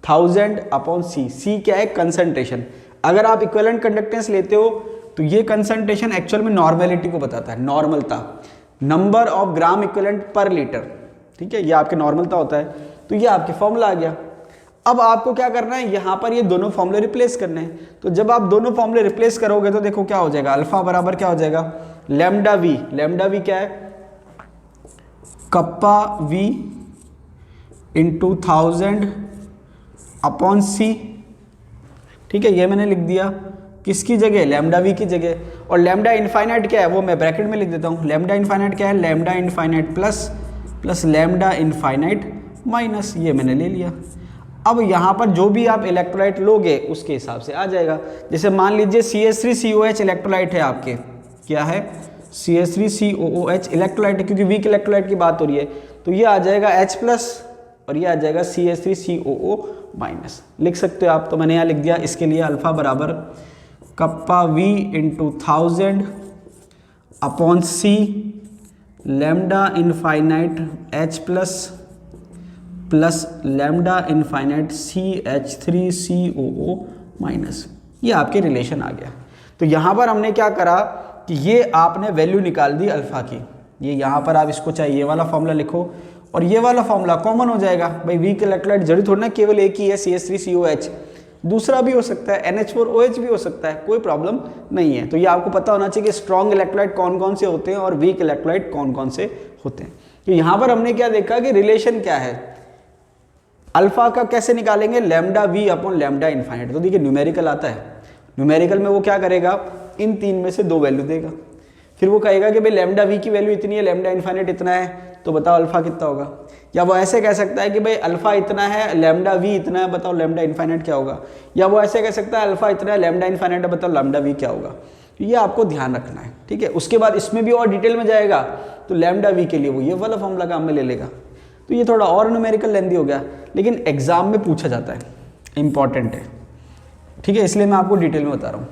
1000 upon C. C क्या है, कंसंट्रेशन। अगर आप इक्विवेलेंट कंडक्टेंस लेते हो तो ये कंसंट्रेशन एक्चुअल में नॉर्मेलिटी को बताता है, नॉर्मलता, नंबर ऑफ ग्राम इक्विवेलेंट पर लीटर, ठीक है, ये आपके नॉर्मलता होता है। तो ये आपके फॉर्मूला आ गया। अब आपको क्या करना है, यहाँ पर ये दोनों फॉर्मूले रिप्लेस करने हैं। तो जब आप दोनों फॉर्मूले रिप्लेस करोगे तो देखो क्या हो जाएगा, अल्फा बराबर क्या हो जाएगा, लैम्डा वी। लैम्डा वी क्या है, कप्पा वी इंटू 1000 अपॉन सी। ठीक है, ये मैंने लिख दिया किसकी जगह, लैम्डा वी की जगह। और लैम्डा इनफाइनाइट क्या है वो मैं ब्रैकेट में लिख देता हूँ। लैम्डा इनफाइनाइट क्या है, lambda infinite plus lambda infinite minus, ये मैंने ले लिया। अब यहाँ पर जो भी आप इलेक्ट्रोलाइट लोगे उसके हिसाब से आ जाएगा। जैसे मान लीजिए CH3COH इलेक्ट्रोलाइट है आपके, क्या है, CH3COOH इलेक्ट्रोलाइट है, क्योंकि वीक इलेक्ट्रोलाइट की बात हो रही है, तो ये आ जाएगा H+ और ये आ जाएगा CH3COO माइनस। लिख सकते हो आप, तो मैंने यहाँ लिख दिया। इसके लिए अल्फा बराबर kappa V into 1000 upon C lambda infinite H plus lambda infinite CH3COO minus. ये आपके रिलेशन आ गया। तो यहाँ पर हमने क्या करा कि ये आपने वैल्यू निकाल दी अल्फ़ा की। ये यहाँ पर आप इसको चाहे ये वाला फॉर्मूला लिखो और ये वाला फॉर्मूला कॉमन हो जाएगा। भाई वीक इलेक्ट्रोलाइट जरूरी थोड़ी ना केवल एक ही है CH3COH, दूसरा भी हो सकता है, NH4OH भी हो सकता है, कोई प्रॉब्लम नहीं है। तो ये आपको पता होना चाहिए कि स्ट्रॉन्ग इलेक्ट्रोलाइट कौन कौन से होते हैं और वीक इलेक्ट्रोलाइट कौन कौन से होते हैं। तो यहाँ पर हमने क्या देखा कि रिलेशन क्या है, अल्फा का कैसे निकालेंगे, lambda V upon lambda infinite. तो देखिए न्यूमेरिकल आता है, न्यूमेरिकल में वो क्या करेगा, इन तीन में से दो वैल्यू देगा, फिर वो कहेगा कि भाई लैम्डा V की वैल्यू इतनी है, लैम्डा इनफाइनाइट इतना है, तो बताओ अल्फा कितना होगा। या वो ऐसे कह सकता है कि भाई अल्फा इतना है, लैम्डा V इतना है, बताओ लैम्डा इनफाइनाइट क्या होगा। या वो ऐसे कह सकता है अल्फा इतना है, लैम्डा इनफाइनाइट है, बताओ लैम्डा V क्या होगा। ये आपको ध्यान रखना है, ठीक है। उसके बाद इसमें भी और डिटेल में जाएगा तो लैम्डा V के लिए वो ये वाला फॉर्मूला काम में ले लेगा। तो ये थोड़ा और न्यूमेरिकल लेंदी हो गया, लेकिन एग्जाम में पूछा जाता है, इंपॉर्टेंट है, ठीक है, इसलिए मैं आपको डिटेल में बता रहा हूँ।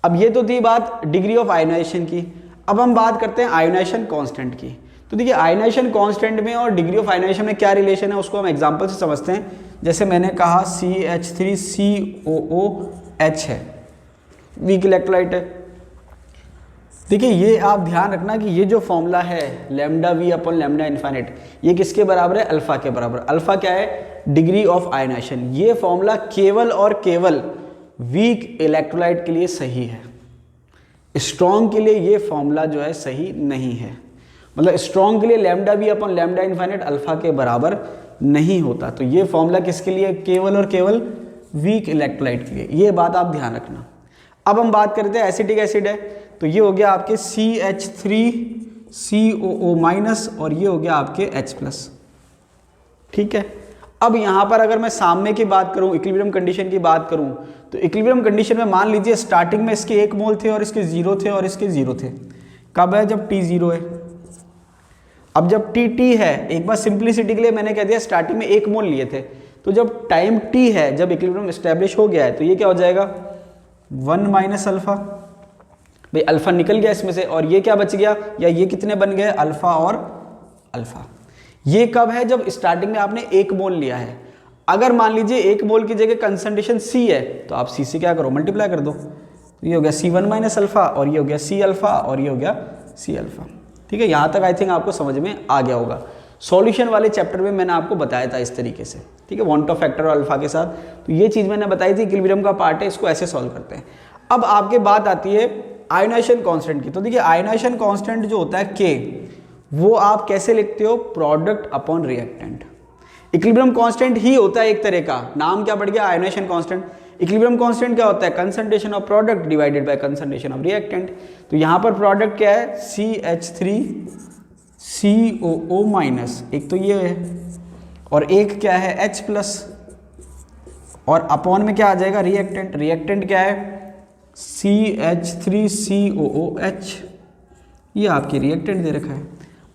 अब ये तो थी बात डिग्री ऑफ आयोनाइजेशन की। अब हम बात करते हैं आयोनाइजेशन कांस्टेंट की। तो देखिए आयोनाइजेशन कांस्टेंट में और डिग्री ऑफ आयोनाइजेशन में क्या रिलेशन है उसको हम एग्जांपल से समझते हैं। जैसे मैंने कहा CH3COOH है, वीक इलेक्ट्रोलाइट है। देखिए ये आप ध्यान रखना कि ये जो फॉर्मूला है lambda V upon lambda infinite, ये किसके बराबर है, अल्फा के बराबर। अल्फा क्या है, डिग्री ऑफ आयोनाइजेशन। ये फॉर्मूला केवल और केवल वीक इलेक्ट्रोलाइट के लिए सही है, स्ट्रॉन्ग के लिए ये फॉर्मूला जो है सही नहीं है। मतलब स्ट्रॉन्ग के लिए lambda V upon lambda infinite alpha के बराबर नहीं होता। तो ये फॉर्मूला किसके लिए, केवल और केवल वीक इलेक्ट्रोलाइट के लिए, ये बात आप ध्यान रखना। अब हम बात करते हैं एसिटिक एसिड है, तो ये हो गया आपके CH3COO माइनस और ये हो गया आपके H प्लस, ठीक है। अब यहाँ पर अगर मैं साम्य की बात करूँ, इक्विलिब्रियम कंडीशन की बात करूँ, तो इक्विलिब्रियम कंडीशन में मान लीजिए स्टार्टिंग में इसके 1 मोल थे और इसके 0 थे और इसके 0 थे। कब है, जब T 0 है। अब जब T है, एक बार सिंप्लिसिटी के लिए मैंने कह दिया स्टार्टिंग में 1 मोल लिए थे, तो जब टाइम T है, जब इक्विलिब्रियम एस्टेब्लिश हो गया है, तो ये क्या हो जाएगा 1 माइनस अल्फा। भाई अल्फा निकल गया इसमें से और ये क्या बच गया, या ये कितने बन गए, अल्फा और अल्फा। ये कब है, जब स्टार्टिंग में आपने 1 मोल लिया है। अगर मान लीजिए 1 मोल की जगह कंसंट्रेशन C है, तो आप C से क्या करो, मल्टीप्लाई कर दो। तो ये हो गया C1 माइनस अल्फा और ये हो गया C अल्फा और ये हो गया C अल्फा, ठीक है। यहाँ तक आई थिंक आपको समझ में आ गया होगा। सॉल्यूशन वाले चैप्टर में मैंने आपको बताया था इस तरीके से, ठीक है, वांट ऑफ फैक्टर और अल्फा के साथ। तो ये चीज़ मैंने बताई थी, इक्विलिब्रियम का पार्ट है, इसको ऐसे सॉल्व करते हैं। अब आपके बात आती है आयोनाइजेशन कांस्टेंट की। तो देखिए आयोनाइजेशन कांस्टेंट जो होता है K, वो आप कैसे लिखते हो, product upon reactant. Equilibrium constant ही होता है एक तरह का, नाम क्या पड़ गया, आयोनाइजेशन कांस्टेंट। इक्विलिब्रियम कांस्टेंट क्या होता है, concentration of product divided by concentration of reactant. तो यहाँ पर प्रोडक्ट क्या है, CH3COO माइनस, एक तो ये है, और एक क्या है H प्लस, और अपॉन में क्या आ जाएगा, रिएक्टेंट। रिएक्टेंट क्या है, CH3COOH, ये आपकी रिएक्टेंट दे रखा है।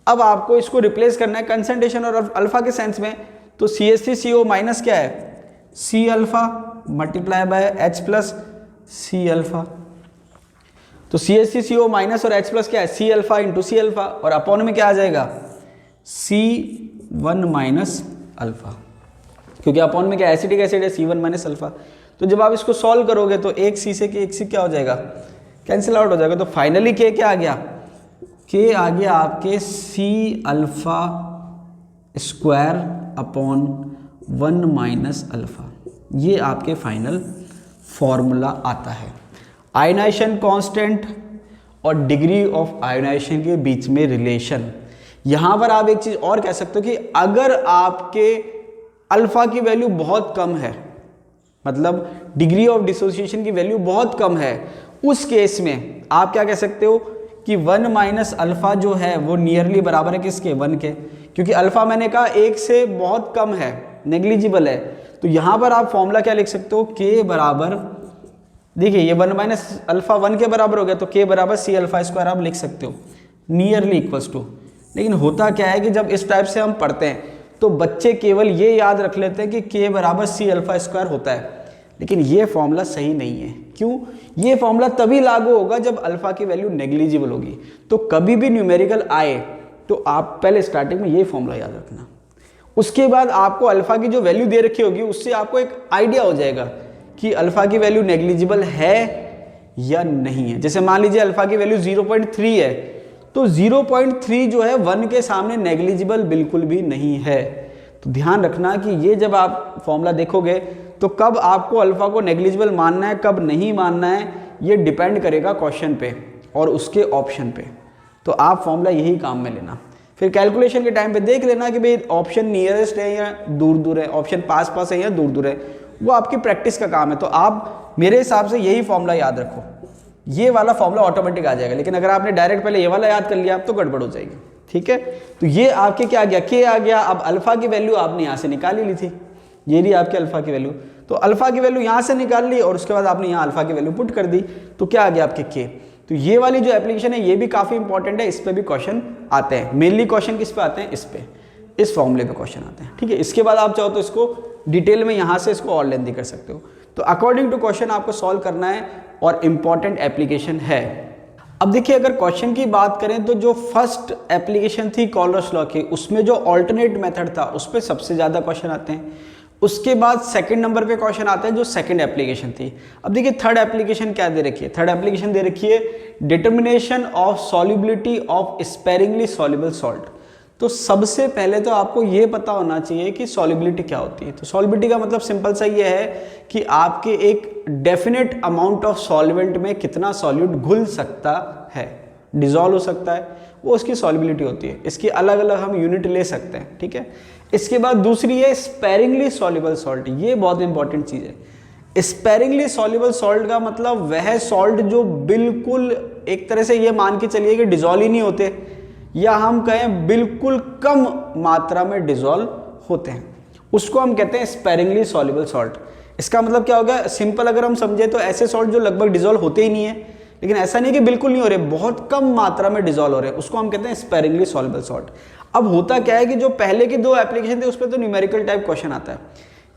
अब आपको इसको रिप्लेस करना है कंसंट्रेशन और अल्फा के सेंस में, तो CH3CO माइनस क्या है, C alpha multiply by H plus C alpha. तो CH3CO माइनस और H प्लस क्या है, C alpha into C alpha, और अपॉन में क्या आ जाएगा, C1 माइनस अल्फा, क्योंकि अपॉन में क्या एसिटिक एसिड है, C1 माइनस अल्फा। तो जब आप इसको सॉल्व करोगे तो एक C से एक C क्या हो जाएगा, कैंसिल आउट हो जाएगा। तो फाइनली K क्या आ गया, K आ गया आपके C alpha square upon 1 minus alpha. ये आपके फाइनल फॉर्मूला आता है। आयोनाइजेशन कांस्टेंट और डिग्री ऑफ आयोनाइजेशन के बीच में रिलेशन। यहाँ पर आप एक चीज़ और कह सकते हो कि अगर आपके अल्फा की वैल्यू बहुत कम है, मतलब डिग्री ऑफ डिसोसिएशन की वैल्यू बहुत कम है, उस केस में आप क्या कह सकते हो कि 1 माइनस अल्फा जो है वो नियरली बराबर है किसके, 1 के, क्योंकि अल्फा मैंने कहा 1 से बहुत कम है, नेग्लिजिबल है। तो यहाँ पर आप फॉर्मूला क्या लिख सकते हो, K बराबर, देखिए ये 1 माइनस अल्फा 1 के बराबर हो गया, तो K बराबर C अल्फा स्क्वायर आप लिख सकते हो, नियरली इक्वल्स टू। लेकिन होता क्या है कि जब इस टाइप से हम पढ़ते हैं तो बच्चे केवल ये याद रख लेते हैं कि K बराबर C अल्फा स्क्वायर होता है, लेकिन ये फॉर्मूला सही नहीं है। क्यों? ये फॉर्मूला तभी लागू होगा जब अल्फा की वैल्यू नेग्लिजिबल होगी। तो कभी भी न्यूमेरिकल आए तो आप पहले स्टार्टिंग में ये फॉर्मूला याद रखना, उसके बाद आपको अल्फा की जो वैल्यू दे रखी होगी उससे आपको एक आइडिया हो जाएगा कि अल्फा की वैल्यू नेग्लिजिबल है या नहीं है। जैसे मान लीजिए अल्फा की वैल्यू 0.3 है, तो 0.3 जो है 1 के सामने नेग्लिजिबल बिल्कुल भी नहीं है। तो ध्यान रखना कि ये जब आप फॉर्मूला देखोगे तो कब आपको अल्फा को नेग्लिजिबल मानना है, कब नहीं मानना है, ये डिपेंड करेगा क्वेश्चन पे और उसके ऑप्शन पे। तो आप फॉर्मूला यही काम में लेना, फिर कैलकुलेशन के टाइम पे देख लेना कि भाई ऑप्शन नियरेस्ट है या दूर दूर है, ऑप्शन पास पास है या दूर दूर है, वो आपकी प्रैक्टिस का काम है। तो आप मेरे हिसाब से यही फॉर्मूला याद रखो, ये वाला फॉर्मूला ऑटोमेटिक आ जाएगा। लेकिन अगर आपने डायरेक्ट पहले ये वाला याद कर लिया आप तो गड़बड़ हो जाएगी। ठीक है, तो ये आपके क्या आ गया, के आ गया। अब अल्फा की वैल्यू आपने यहाँ से निकाल ही ली थी, ये रही आपकी अल्फा की वैल्यू। तो अल्फा की वैल्यू यहाँ से निकाल ली और उसके बाद आपने यहाँ अल्फा की वैल्यू पुट कर दी, तो क्या आ गया आपके के। तो ये वाली जो एप्लीकेशन है ये भी काफ़ी इंपॉर्टेंट है, इस पर भी क्वेश्चन आते हैं। मेनली क्वेश्चन किस पे आते हैं, इस पे, इस फॉर्मूले पे क्वेश्चन आते हैं। ठीक है, इसके बाद आप चाहो तो इसको डिटेल में यहाँ से इसको और लेंथी कर सकते हो। तो अकॉर्डिंग टू क्वेश्चन आपको सॉल्व करना है और इम्पॉर्टेंट एप्लीकेशन है। अब देखिए अगर क्वेश्चन की बात करें तो जो फर्स्ट एप्लीकेशन थी कॉलर्स लॉ की, उसमें जो ऑल्टरनेट मेथड था उस पर सबसे ज़्यादा क्वेश्चन आते हैं। उसके बाद सेकंड नंबर पे क्वेश्चन आते हैं जो सेकंड एप्लीकेशन थी। अब देखिए थर्ड एप्लीकेशन क्या दे रखी है, थर्ड एप्लीकेशन दे रखी है determination of solubility of sparingly soluble salt. तो सबसे पहले तो आपको ये पता होना चाहिए कि सॉल्युबिलिटी क्या होती है। तो सॉल्युबिलिटी का मतलब सिंपल सा ये है कि आपके एक डेफिनेट अमाउंट ऑफ सॉल्वेंट में कितना सॉल्यूट घुल सकता है, डिजॉल्व हो सकता है, वो उसकी सॉल्युबिलिटी होती है। इसकी अलग अलग हम यूनिट ले सकते हैं। ठीक है, इसके बाद दूसरी है स्पेरिंगली सॉल्युबल सॉल्ट। ये बहुत इंपॉर्टेंट चीज़ है। स्पेरिंगली सॉल्युबल सॉल्ट का मतलब वह सॉल्ट जो बिल्कुल एक तरह से ये मान के चलिए कि डिजॉल्व ही नहीं होते, या हम कहें बिल्कुल कम मात्रा में डिजॉल्व होते हैं, उसको हम कहते हैं स्पेरिंगली सॉल्युबल सॉल्ट। इसका मतलब क्या होगा, सिंपल अगर हम समझे तो ऐसे सॉल्ट जो लगभग डिजॉल्व होते ही नहीं है, लेकिन ऐसा नहीं कि बिल्कुल नहीं हो रहे, बहुत कम मात्रा में डिजॉल्व हो रहे हैं, उसको हम कहते हैं स्पेरिंगली सॉल्युबल सॉल्ट। अब होता क्या है कि जो पहले की दो एप्लीकेशन थे उस पर तो न्यूमेरिकल टाइप क्वेश्चन आता है,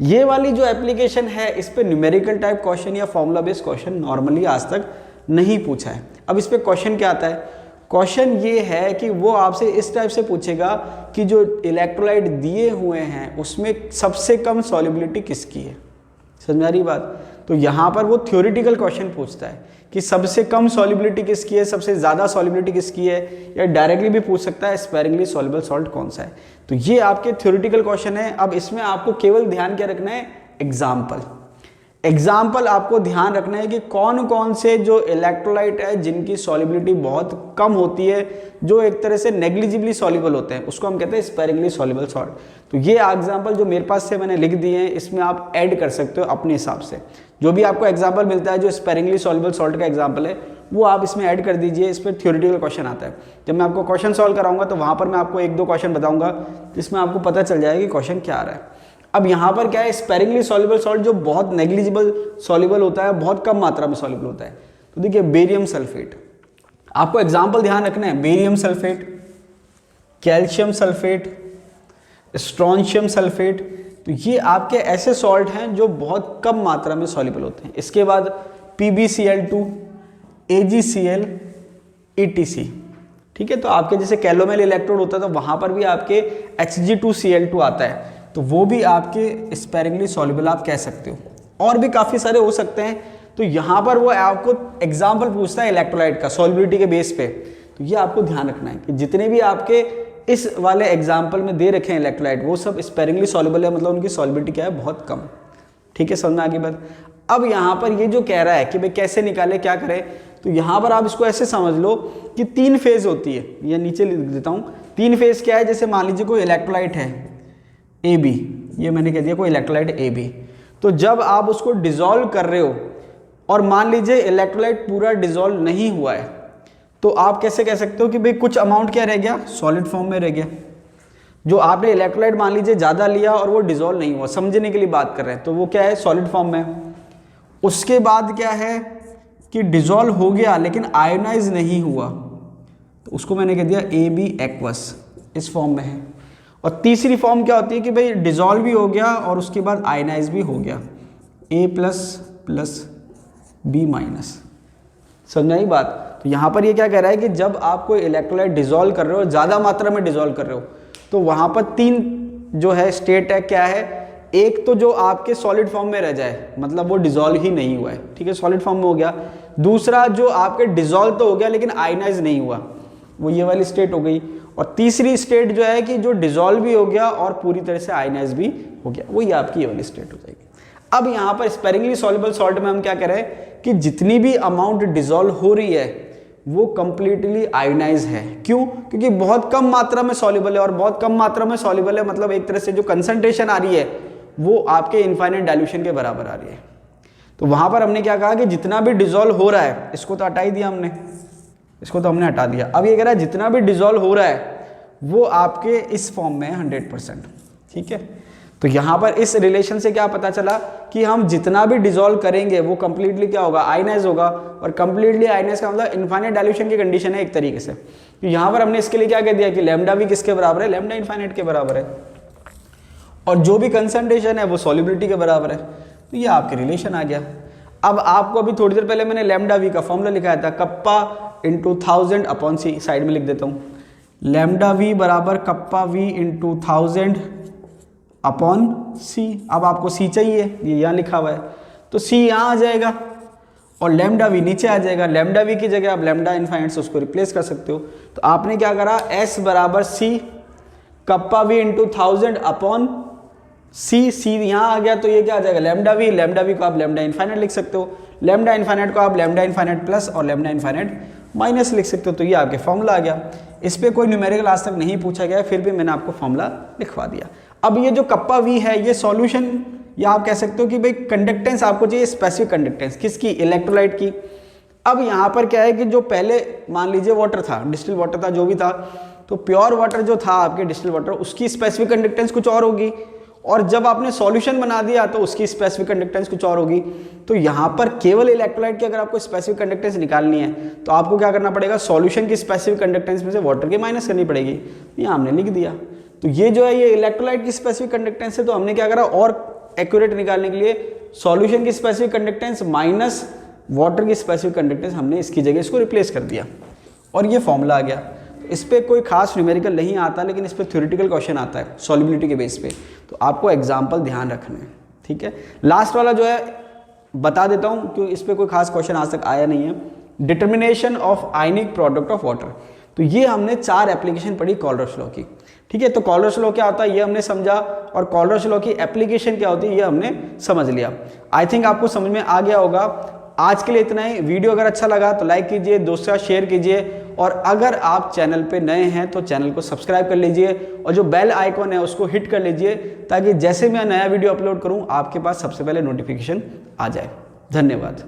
ये वाली जो एप्लीकेशन है इस पर न्यूमेरिकल टाइप क्वेश्चन या फॉर्मूला बेस्ड क्वेश्चन नॉर्मली आज तक नहीं पूछा है। अब इस पर क्वेश्चन क्या आता है, क्वेश्चन ये है कि वो आपसे इस टाइप से पूछेगा कि जो इलेक्ट्रोलाइट दिए हुए हैं उसमें सबसे कम सॉल्युबिलिटी किसकी है। समझ में आ रही बात? तो यहाँ पर वो थ्योरेटिकल क्वेश्चन पूछता है कि सबसे कम सॉल्युबिलिटी किसकी है, सबसे ज़्यादा सॉल्युबिलिटी किसकी है, या डायरेक्टली भी पूछ सकता है स्पेरिंगली सॉल्युबल सॉल्ट कौन सा है। तो ये आपके थ्योरेटिकल क्वेश्चन है। अब इसमें आपको केवल ध्यान क्या रखना है, एग्जाम्पल आपको ध्यान रखना है कि कौन कौन से जो इलेक्ट्रोलाइट है जिनकी सॉल्युबिलिटी बहुत कम होती है, जो एक तरह से नेग्लिजिबली सॉल्युबल होते हैं, उसको हम कहते हैं स्पेरिंगली सॉल्युबल सॉल्ट। तो ये एग्जाम्पल जो मेरे पास से मैंने लिख दिए हैं इसमें आप ऐड कर सकते हो अपने हिसाब से। जो भी आपको एग्जाम्पल मिलता है जो स्पेरिंगली सॉल्युबल सॉल्ट का एग्जाम्पल है वो आप इसमें ऐड कर दीजिए। इस पर थ्योरेटिकल क्वेश्चन आता है। जब मैं आपको क्वेश्चन सॉल्व कराऊंगा तो वहाँ पर मैं आपको एक दो क्वेश्चन बताऊंगा जिसमें आपको पता चल जाएगा कि क्वेश्चन क्या आ रहा है। अब यहाँ पर क्या है, स्पेरिंगली सॉल्युबल सॉल्ट जो बहुत नेग्लिजिबल सॉल्युबल होता है, बहुत कम मात्रा में सॉल्युबल होता है। तो देखिए बेरियम सल्फेट, आपको एग्जाम्पल ध्यान रखना है, barium sulphate, calcium sulphate, strontium sulphate. तो ये आपके ऐसे सॉल्ट हैं जो बहुत कम मात्रा में सॉल्युबल होते हैं। इसके बाद PbCl2, AgCl, EtC। ठीक है, तो आपके जैसे कैलोमेल इलेक्ट्रोड होता है तो वहाँ पर भी आपके Hg2Cl2 आता है, तो वो भी आपके स्पेरिंगली सॉल्युबल आप कह सकते हो। और भी काफ़ी सारे हो सकते हैं। तो यहाँ पर वो आपको एग्जाम्पल पूछता है इलेक्ट्रोलाइट का सॉल्युबिलिटी के बेस पे। तो ये आपको ध्यान रखना है कि जितने भी आपके इस वाले एग्जाम्पल में दे रखे हैं इलेक्ट्रोलाइट वो सब स्पेरिंगली सॉल्युबल है, मतलब उनकी सॉल्युबिलिटी क्या है, बहुत कम। ठीक है, समझ में आगे बात। अब यहाँ पर ये जो कह रहा है कि भाई कैसे निकाले, क्या करें, तो यहाँ पर आप इसको ऐसे समझ लो कि 3 फेज होती है, या नीचे लिख देता हूँ। 3 फेज क्या है, जैसे मान लीजिए कोई इलेक्ट्रोलाइट है AB, ये मैंने कह दिया कोई इलेक्ट्रोलाइट AB, तो जब आप उसको डिसॉल्व कर रहे हो और मान लीजिए इलेक्ट्रोलाइट पूरा डिसॉल्व नहीं हुआ है, तो आप कैसे कह सकते हो कि भाई कुछ अमाउंट क्या रह गया, सॉलिड फॉर्म में रह गया। जो आपने इलेक्ट्रोलाइट मान लीजिए ज़्यादा लिया और वो डिसॉल्व नहीं हुआ, समझने के लिए बात कर रहे हैं, तो वो क्या है, सॉलिड फॉर्म में। उसके बाद क्या है कि डिसॉल्व हो गया लेकिन आयोनाइज नहीं हुआ, तो उसको मैंने कह दिया AB एक्वस, इस फॉर्म में है। और तीसरी फॉर्म क्या होती है कि भाई डिसॉल्व भी हो गया और उसके बाद आयनाइज भी हो गया, A प्लस B माइनस। समझ आई बात? तो यहाँ पर ये क्या कह रहा है कि जब आप कोई इलेक्ट्रोलाइट डिजोल्व कर रहे हो, ज़्यादा मात्रा में डिजोल्व कर रहे हो, तो वहाँ पर 3 जो है स्टेट है, क्या है, एक तो जो आपके सॉलिड फॉर्म में रह जाए, मतलब वो डिजोल्व ही नहीं हुआ है, ठीक है, सॉलिड फॉर्म में हो गया। दूसरा जो आपके डिजोल्व तो हो गया लेकिन आयनाइज नहीं हुआ, वो ये वाली स्टेट हो गई। और तीसरी स्टेट जो है कि जो डिजोल्व भी हो गया और पूरी तरह से आयनाइज भी हो गया, वही आपकी ये वाली स्टेट हो जाएगी। अब यहाँ पर स्पेरिंगली सॉल्युबल सॉल्ट में हम क्या कह रहे हैं कि जितनी भी अमाउंट डिजोल्व हो रही है वो कंप्लीटली आयनाइज है। क्यों? क्योंकि बहुत कम मात्रा में सॉल्युबल है, और बहुत कम मात्रा में सॉल्युबल है मतलब एक तरह से जो कंसंट्रेशन आ रही है वो आपके इनफाइनाइट डाइल्यूशन के बराबर आ रही है। तो वहां पर हमने क्या कहा कि जितना भी डिजोल्व हो रहा है, इसको तो हटा ही दिया हमने, इसको तो हमने हटा दिया। अब ये कह रहा है जितना भी डिजोल्व हो रहा है वो आपके इस फॉर्म में है 100%, ठीक है। तो यहाँ पर इस रिलेशन से क्या पता चला कि हम जितना भी डिजोल्व करेंगे वो कंप्लीटली क्या होगा, आयनाइज होगा। और कंप्लीटली आयनाइज का मतलब इनफाइनाइट डाइल्यूशन की कंडीशन है एक तरीके से। तो यहाँ पर हमने इसके लिए क्या कह दिया कि लैम्डा भी किसके बराबर है, लैम्डा इनफाइनाइट के बराबर है, और जो भी कंसंट्रेशन है वो सॉल्युबिलिटी के बराबर है। तो ये आपके रिलेशन आ गया। अब आपको अभी थोड़ी देर पहले मैंने लैम्डा वी का फॉर्मूला लिखाया था, कप्पा इंटू 1000 अपॉन सी, साइड में लिख देता हूँ, लैम्डा वी बराबर कप्पा वी इंटू 1000 अपॉन सी। अब आपको सी चाहिए, ये यहाँ लिखा हुआ है, तो सी यहाँ आ जाएगा और लैम्डा वी नीचे आ जाएगा। लैम्डा वी की जगह आप लैम्डा इनफाइनाइट से उसको रिप्लेस कर सकते हो। तो आपने क्या करा, एस बराबर सी kappa we into 1000 upon C, सी यहाँ आ गया तो ये क्या आ जाएगा, लैम्डा वी को आप लैम्डा इनफाइनाइट लिख सकते हो, लैम्डा इनफाइनाइट को आप लैम्डा इनफाइनाइट प्लस और लैम्डा इनफाइनाइट माइनस लिख सकते हो। तो ये आपके फॉर्मूला आ गया। इस पर कोई न्यूमेरिकल आज तक नहीं पूछा गया, फिर भी मैंने आपको फॉर्मूला लिखवा दिया। अब ये जो कप्पा वी है ये सॉल्यूशन, या आप कह सकते हो कि भाई कंडक्टेंस आपको चाहिए, स्पेसिफिक कंडक्टेंस किसकी, इलेक्ट्रोलाइट की। अब यहाँ पर क्या है कि जो पहले मान लीजिए वाटर था, डिस्टिल वाटर था, जो भी था, तो प्योर वाटर जो था आपके डिस्टिल वाटर, उसकी स्पेसिफिक कंडक्टेंस कुछ और होगी, और जब आपने सॉल्यूशन बना दिया तो उसकी स्पेसिफिक कंडक्टेंस कुछ और होगी। तो यहाँ पर केवल इलेक्ट्रोलाइट की अगर आपको स्पेसिफिक कंडक्टेंस निकालनी है तो आपको क्या करना पड़ेगा, सॉल्यूशन की स्पेसिफिक कंडक्टेंस में से वाटर की माइनस करनी पड़ेगी। यहाँ हमने लिख दिया। तो ये जो है ये इलेक्ट्रोलाइट की स्पेसिफिक कंडक्टेंस है, तो हमने क्या करा, और एक्यूरेट निकालने के लिए सॉल्यूशन की स्पेसिफिक कंडक्टेंस माइनस वाटर की स्पेसिफिक कंडक्टेंस, हमने इसकी जगह इसको रिप्लेस कर दिया और ये फॉर्मूला आ गया। इस पर कोई खास न्यूमेरिकल नहीं आता, लेकिन इस पर थ्योरेटिकल क्वेश्चन आता है सॉल्युबिलिटी के बेस पे, तो आपको एग्जाम्पल ध्यान रखना है, ठीक है। लास्ट वाला जो है बता देता हूँ क्योंकि इस पर कोई खास क्वेश्चन आज तक आया नहीं है, determination of ionic product of water. तो ये हमने 4 एप्लीकेशन पढ़ी कॉलरस लॉ की, ठीक है। तो कॉलरस लॉ क्या होता है ये हमने समझा, और कॉलरस लॉ की एप्लीकेशन क्या होती है ये हमने समझ लिया। आई थिंक आपको समझ में आ गया होगा। आज के लिए इतना ही। वीडियो अगर अच्छा लगा तो लाइक कीजिए, दोस्तों शेयर कीजिए, और अगर आप चैनल पे नए हैं तो चैनल को सब्सक्राइब कर लीजिए, और जो बेल आइकॉन है उसको हिट कर लीजिए, ताकि जैसे मैं नया वीडियो अपलोड करूं आपके पास सबसे पहले नोटिफिकेशन आ जाए। धन्यवाद।